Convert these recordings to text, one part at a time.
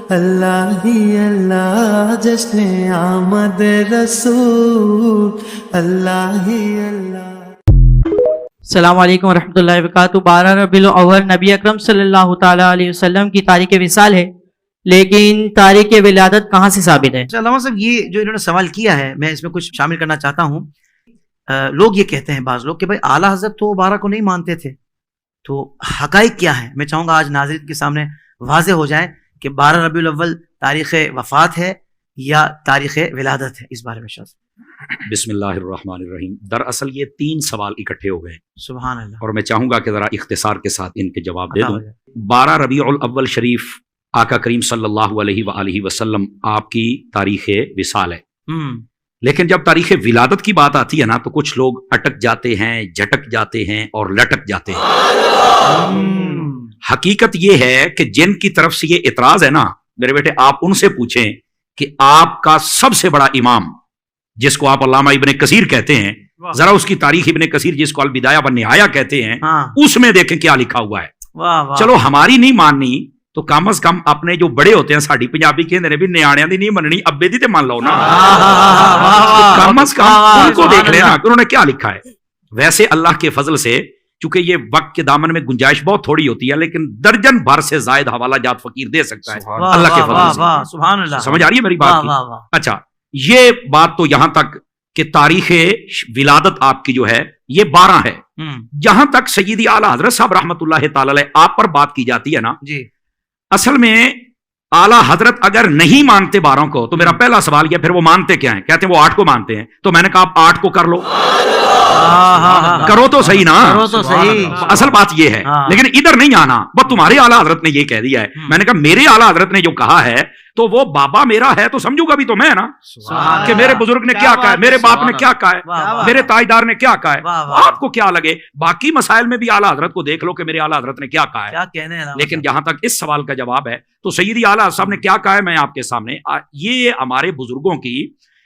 اللہ ہی اللہ جشن آمد رسول، اللہ ہی اللہ۔ السلام علیکم ورحمۃ اللہ وبرکاتہ۔ 12 ربیع الاول نبی اکرم صلی اللہ تعالیٰ علیہ وسلم کی تاریخ وصال ہے، لیکن تاریخ ولادت کہاں سے ثابت ہے؟ علامہ صاحب یہ جو انہوں نے سوال کیا ہے میں اس میں کچھ شامل کرنا چاہتا ہوں۔ لوگ یہ کہتے ہیں بعض لوگ کہ بھائی اعلیٰ حضرت تو 12 کو نہیں مانتے تھے، تو حقائق کیا ہیں؟ میں چاہوں گا آج ناظرین کے سامنے واضح ہو جائے کہ 12 ربیع الاول تاریخ وفات ہے یا تاریخ ولادت ہے، اس بارے میں شاذ۔ بسم اللہ الرحمن الرحیم۔ دراصل یہ 3 سوال اکٹھے ہو گئے، سبحان اللہ، اور میں چاہوں گا کہ ذرا اختصار کے ساتھ ان کے جواب دے دوں۔ 12 ربیع الاول شریف آقا کریم صلی اللہ علیہ وآلہ وسلم آپ کی تاریخ وصال ہے، لیکن جب تاریخ ولادت کی بات آتی ہے نا تو کچھ لوگ اٹک جاتے ہیں، جھٹک جاتے ہیں اور لٹک جاتے ہیں۔ حقیقت یہ ہے کہ جن کی طرف سے یہ اعتراض ہے نا، میرے بیٹے آپ ان سے پوچھیں کہ آپ کا سب سے بڑا امام جس کو آپ علامہ ابن کثیر کہتے ہیں، ذرا اس کی تاریخ ابن کثیر جس کو البدایہ والنہایہ کہتے ہیں، اس میں دیکھیں کیا لکھا ہوا ہے۔ چلو ہماری نہیں ماننی تو کم از کم اپنے جو بڑے ہوتے ہیں، ساڑی پنجابی کہندے نے بھی نیاڑیاں دی نہیں مننی، ابے دی تے مان لو نا، کم از کم ان کو دیکھ لینا کہ انہوں نے کیا لکھا ہے۔ ویسے اللہ کے فضل سے چونکہ یہ وقت کے دامن میں گنجائش بہت تھوڑی ہوتی ہے، لیکن درجن بھر سے زائد حوالہ جات فقیر دے سکتا ہے اللہ کے فضل سے۔ سبحان اللہ، سمجھ آ رہی ہے میری بات کی؟ اچھا، یہ بات تو یہاں تک کہ تاریخ ولادت آپ کی جو ہے یہ 12 ہے۔ جہاں تک سیدی اعلیٰ حضرت صاحب رحمۃ اللہ تعالی علیہ آپ پر بات کی جاتی ہے نا، جی اصل میں اعلیٰ حضرت اگر نہیں مانتے 12 کو تو میرا پہلا سوال یہ، پھر وہ مانتے کیا ہیں؟ کہتے ہیں وہ 8 کو مانتے ہیں، تو میں نے کہا آپ 8 کو کر لو، کرو تو صحیح نا، کرو تو صحیح۔ اصل بات یہ ہے، لیکن ادھر نہیں آنا، وہ تمہارے اعلیٰ حضرت نے یہ کہہ دیا ہے۔ میں نے کہا میرے اعلیٰ حضرت نے جو کہا ہے تو وہ بابا میرا ہے تو سمجھوں گا بھی تو میں نا کہ میرے بزرگ نے کیا کہا ہے، میرے باپ نے کیا کہا ہے، میرے تاجدار نے کیا کہا ہے۔ آپ کو کیا لگے باقی مسائل میں بھی اعلیٰ حضرت کو دیکھ لو کہ میرے اعلیٰ حضرت نے کیا کہا ہے، لیکن جہاں تک اس سوال کا جواب ہے تو سیدی اعلیٰ صاحب نے کیا کہا ہے میں آپ کے سامنے، یہ ہمارے بزرگوں کی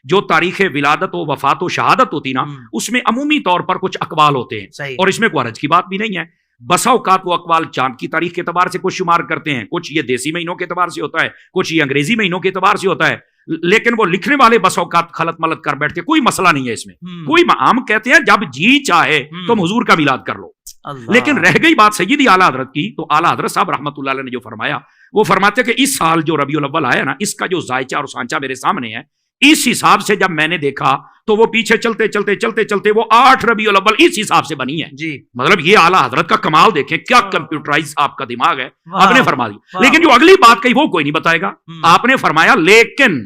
جو تاریخ ولادت و وفات و شہادت ہوتی نا، اس میں عمومی طور پر کچھ اقوال ہوتے ہیں، اور اس میں کوئی حرج کی بات بھی نہیں ہے۔ بسا اوقات وہ اقوال چاند کی تاریخ کے اعتبار سے کچھ شمار کرتے ہیں، کچھ یہ دیسی مہینوں کے اعتبار سے ہوتا ہے، کچھ یہ انگریزی مہینوں کے اعتبار سے ہوتا ہے، لیکن وہ لکھنے والے بسا اوقات خلط ملط کر بیٹھتے، کوئی مسئلہ نہیں ہے اس میں، کوئی ہم کہتے ہیں جب جی چاہے تم حضور کا میلاد کر لو۔ لیکن رہ گئی بات سیدی اعلیٰ حضرت کی، تو اعلیٰ حضرت صاحب رحمۃ اللہ علیہ نے جو فرمایا، وہ فرماتے ہیں کہ اس سال جو ربیع الاول آیا نا، اس کا جو ذائچہ اور سانچہ میرے سامنے ہے، اس حساب سے جب میں نے دیکھا تو وہ پیچھے چلتے چلتے چلتے چلتے وہ 8 ربیع الاول اس حساب سے بنی ہے جی۔ مطلب یہ اعلیٰ حضرت کا کمال دیکھیں، کیا کمپیوٹرائز آپ کا دماغ ہے، آپ نے فرما دی۔ لیکن جو اگلی بات کہی وہ کوئی نہیں بتائے گا، آپ نے فرمایا لیکن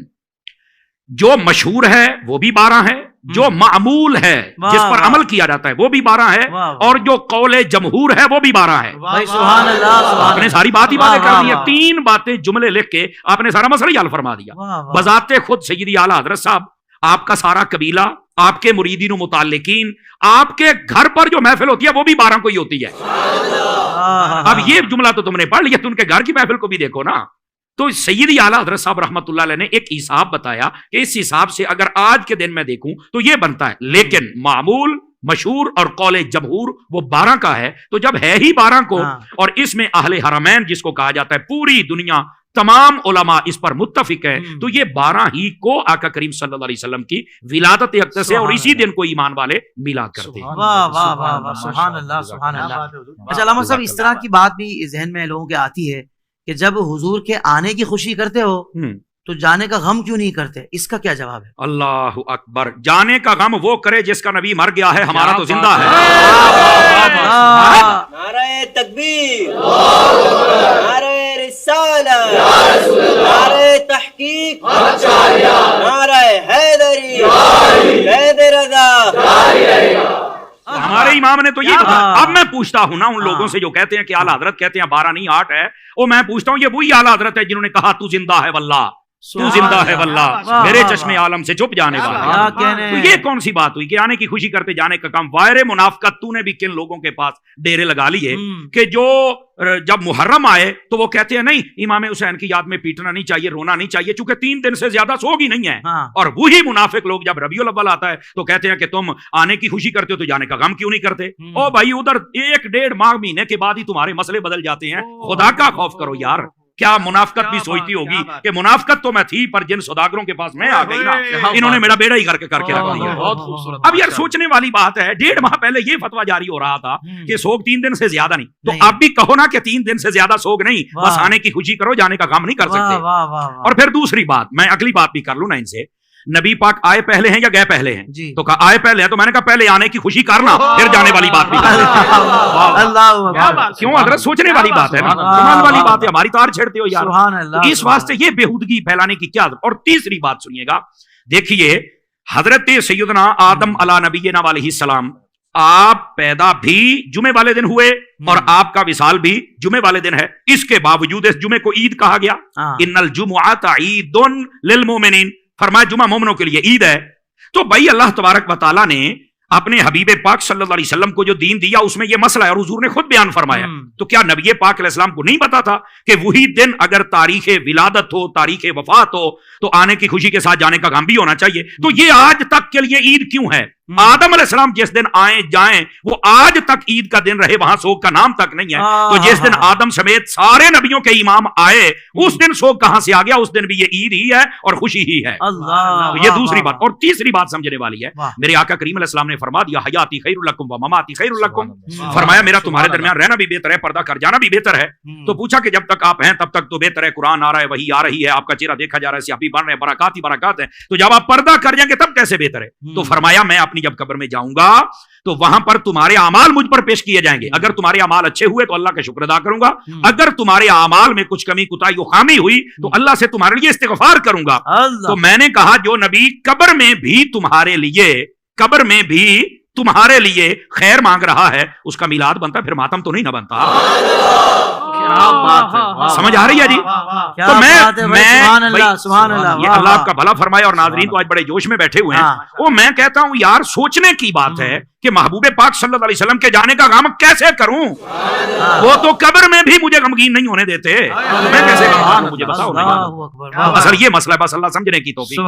جو مشہور ہے وہ بھی 12 ہے، جو معمول ہے جس پر عمل کیا جاتا ہے وہ بھی 12 ہے، اور جو قول جمہور ہے وہ بھی 12 ہے۔ آپ نے ساری بات ہی باتیں کر دی ہیں، 3 باتیں جملے لکھ کے آپ نے سارا مسئلہ حل فرما دیا۔ بذات خود سیدی اعلیٰ حضرت صاحب، آپ کا سارا قبیلہ، آپ کے مریدین و متعلقین، آپ کے گھر پر جو محفل ہوتی ہے وہ بھی 12 کو ہی ہوتی ہے۔ اب یہ جملہ تو تم نے پڑھ لیا، تو ان کے گھر کی محفل کو بھی دیکھو نا۔ تو سیدی اعلیٰ حضرت صاحب رحمۃ اللہ علیہ نے ایک حساب بتایا کہ اس حساب سے اگر آج کے دن میں دیکھوں تو یہ بنتا ہے، لیکن معمول، مشہور اور قول جمہور وہ 12 کا ہے۔ تو جب ہے ہی 12 کو، اور اس میں اہل حرمین جس کو کہا جاتا ہے، پوری دنیا تمام علماء اس پر متفق ہے، تو یہ 12 ہی کو آقا کریم صلی اللہ علیہ وسلم کی ولادت اقدس ہے، اور اسی دن کو ایمان والے میلاد کرتے ہیں۔ واہ واہ واہ، سبحان اللہ سبحان اللہ۔ اچھا علامہ صاحب، اس طرح کی بات بھی ذہن میں لوگوں کے آتی ہے کہ جب حضور کے آنے کی خوشی کرتے ہو تو جانے کا غم کیوں نہیں کرتے؟ اس کا کیا جواب ہے؟ اللہ اکبر، جانے کا غم وہ کرے جس کا نبی مر گیا ہے، ہمارا تو زندہ ہے۔ نعرہ تکبیر، نعرہ رسالت، نعرہ تحقیق، نعرہ حیدری، حیدر رضا۔ ہمارے امام نے تو یہ بتایا۔ اب میں پوچھتا ہوں نا ان لوگوں سے جو کہتے ہیں کہ اعلیٰ حضرت کہتے ہیں 12 نہیں 8 ہے، وہ میں پوچھتا ہوں یہ وہی اعلیٰ حضرت ہے جنہوں نے کہا تو زندہ ہے واللہ، تو زندہ ہے واللہ، میرے چشم عالم سے چھپ جانے والا۔ تو یہ کون سی بات ہوئی کہ آنے کی خوشی کرتے جانے کا کام؟ وائر منافقت تو نے بھی کن لوگوں کے پاس ڈیرے لگا لیے کہ جو جب محرم آئے تو وہ کہتے ہیں نہیں امام حسین کی یاد میں پیٹنا نہیں چاہیے، رونا نہیں چاہیے، چونکہ 3 دن سے زیادہ سوگ ہی نہیں ہے۔ اور وہی منافق لوگ جب ربیع الاول آتا ہے تو کہتے ہیں کہ تم آنے کی خوشی کرتے ہو تو جانے کا غم کیوں نہیں کرتے؟ او بھائی ادھر 1 ڈیڑھ ماہ مہینے کے بعد ہی تمہارے مسئلے بدل جاتے ہیں، خدا کا خوف کرو یار۔ کیا منافقت بھی سوچتی ہوگی کہ منافقت تو میں تھی پر جن سوداگروں کے پاس میں آ گئی نا انہوں نے میرا بیڑا ہی کر کے رکھ دیا. اب یار سوچنے والی بات ہے, 1.5 ماہ پہلے یہ فتویٰ جاری ہو رہا تھا کہ سوگ 3 دن سے زیادہ نہیں, تو اب بھی کہو نا کہ 3 دن سے زیادہ سوگ نہیں, بس آنے کی خوشی کرو, جانے کا کام نہیں کر سکتے. اور پھر دوسری بات, میں اگلی بات بھی کر لوں نا ان سے, نبی پاک آئے پہلے ہیں یا گئے پہلے ہیں؟ تو کہا آئے پہلے ہیں, تو میں نے کہا پہلے آنے کی خوشی کرنا پھر جانے والی بات بھی کیوں حضرت سوچنے والی بات ہے نا, کمال والی بات ہے, ہماری تار چھیڑتے ہو یار. اس واسطے یہ بےہودگی پھیلانے کی کیا. اور تیسری بات سنیے گا, دیکھیے حضرت سیدنا آدم علیہ نبینا علیہ السلام, آپ پیدا بھی جمعے والے دن ہوئے اور آپ کا وصال بھی جمعے والے دن ہے. اس کے باوجود اس جمعے کو عید کہا گیا. ان الجمعۃ عید للمؤمنین, فرمایا جمعہ مومنوں کے لیے عید ہے. تو بھائی اللہ تبارک و تعالیٰ نے اپنے حبیب پاک صلی اللہ علیہ وسلم کو جو دین دیا اس میں یہ مسئلہ ہے, اور حضور نے خود بیان فرمایا. تو کیا نبی پاک علیہ السلام کو نہیں پتا تھا کہ وہی دن اگر تاریخ ولادت ہو, تاریخ وفات ہو, تو آنے کی خوشی کے ساتھ جانے کا کام بھی ہونا چاہیے. تو یہ آج تک کے لیے عید کیوں ہے؟ آدم علیہ السلام جس دن آئیں جائیں وہ آج تک عید کا دن رہے, وہاں سوگ کا نام تک نہیں ہے. تو جس دن آدم سمیت سارے نبیوں کے امام آئے اس دن سوگ کہاں سے آ گیا؟ اس دن بھی یہ عید ہی ہے اور خوشی ہی ہے. تو یہ دوسری بات. اور تیسری بات سمجھنے والی ہے, میرے آقا کریم علیہ السلام نے فرما دیا حیاتی خیر لکم و مماتی خیر لکم, فرمایا میرا تمہارے درمیان رہنا بھی بہتر ہے, پردہ کر جانا بھی بہتر ہے. تو پوچھا کہ جب تک آپ ہیں تب تک تو بہتر ہے, قرآن آ رہا ہے, وحی آ رہی ہے, آپ کا چہرہ دیکھا جا رہا ہے, سیاپی بن رہے ہیں, برکات ہی برکات ہیں, تو جب آپ پردہ کر جائیں گے تب کیسے بہتر ہے؟ تو فرمایا میں اپنی جب قبر میں جاؤں گا تو وہاں پر تمہارے اعمال مجھ پر پیش کیے جائیں گے. اگر تمہارے اعمال اچھے ہوئے تو اللہ کا شکر ادا کروں گا, اگر تمہارے اعمال میں کچھ کمی کوتاہی و خامی ہوئی تو اللہ سے تمہارے لیے استغفار کروں گا. تو میں نے کہا جو نبی قبر میں بھی تمہارے لیے خیر مانگ رہا ہے اس کا میلاد بنتا, پھر ماتم تو نہیں نہ بنتا. سمجھ آ رہی ہے جی؟ تو میں یہ اللہ آپ کا بھلا فرمائے. اور ناظرین تو آج بڑے جوش میں بیٹھے ہوئے ہیں, وہ میں کہتا ہوں یار سوچنے کی بات ہے کہ محبوب پاک صلی اللہ علیہ وسلم کے جانے کا غم کیسے کروں؟ وہ تو قبر میں بھی مجھے غمگین نہیں ہونے دیتے, میں کیسے غمگین ہوں؟ مجھے بتاؤ. اصل یہ مسئلہ ہے, بس اللہ سمجھنے کی توفیق.